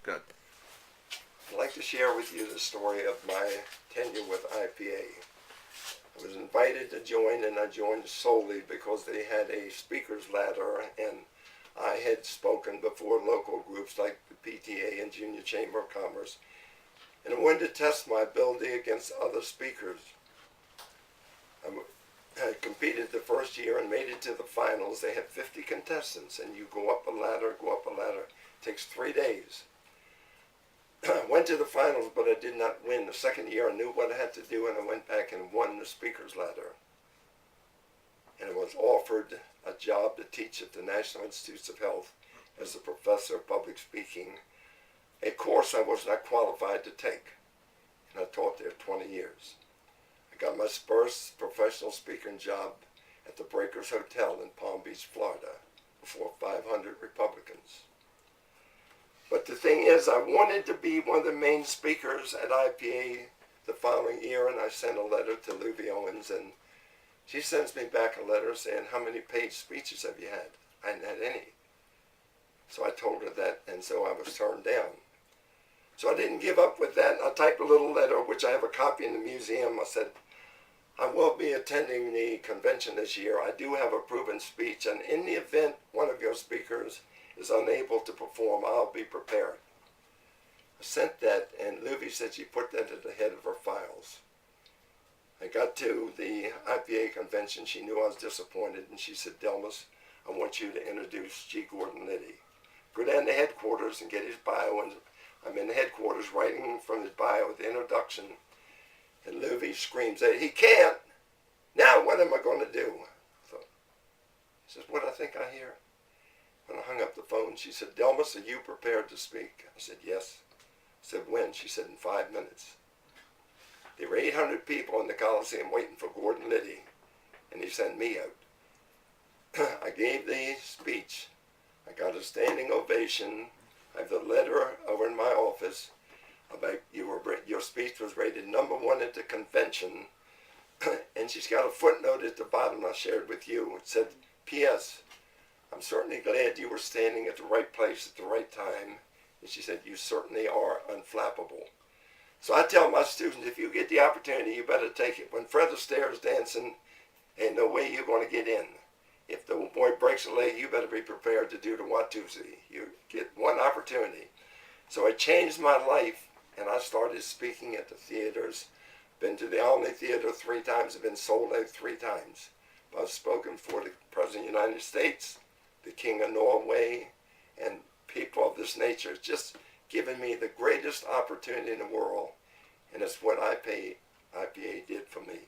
Good. I'd like to share with you the story of my tenure with IPA. I was invited to join, and I joined solely because they had a speaker's ladder, and I had spoken before local groups like the PTA and Junior Chamber of Commerce, and I wanted to test my ability against other speakers. I competed the first year and made it to the finals. They had 50 contestants, and you go up a ladder, go up a ladder. It takes 3 days. I went to the finals, but I did not win. The second year I knew what I had to do, and I went back and won the speaker's ladder. And I was offered a job to teach at the National Institutes of Health as a professor of public speaking, a course I was not qualified to take. And I taught there 20 years. I got my first professional speaking job at the Breakers Hotel in Palm Beach, Florida, before 500 Republicans. But the thing is, I wanted to be one of the main speakers at IPA the following year, and I sent a letter to Luby Owens, and she sends me back a letter saying, "How many paid speeches have you had?" I hadn't had any. So I told her that, and so I was turned down. So I didn't give up with that. I typed a little letter, which I have a copy in the museum. I said, "I will be attending the convention this year. I do have a proven speech, and in the event one of your speakers is unable to perform, I'll be prepared." I sent that, and Luby said she put that at the head of her files. I got to the IPA convention. She knew I was disappointed, and she said, "Delmas, I want you to introduce G. Gordon Liddy. Go down to headquarters and get his bio." And I'm in the headquarters writing from his bio, the introduction, and Luby screams that he can't. Now what am I going to do? So he says, "What I think I hear?" When I hung up the phone, she said, "Delmas, are you prepared to speak?" I said, "Yes." I said, "When?" She said, "In 5 minutes." There were 800 people in the Coliseum waiting for Gordon Liddy, and he sent me out. I gave the speech. I got a standing ovation. I have the letter over in my office about your speech was rated #1 at the convention. And she's got a footnote at the bottom I shared with you. It said, "P.S. I'm certainly glad you were standing at the right place at the right time." And she said, "You certainly are unflappable." So I tell my students, if you get the opportunity, you better take it. When Fred Astaire's dancing, ain't no way you're going to get in. If the boy breaks a leg, you better be prepared to do the Watusi. You get one opportunity. So it changed my life, and I started speaking at the theaters. Been to the Omni Theater 3 times. I've been sold out 3 times. I've spoken for the President of the United States, the King of Norway, and people of this nature. It's just given me the greatest opportunity in the world, and it's what IPA did for me.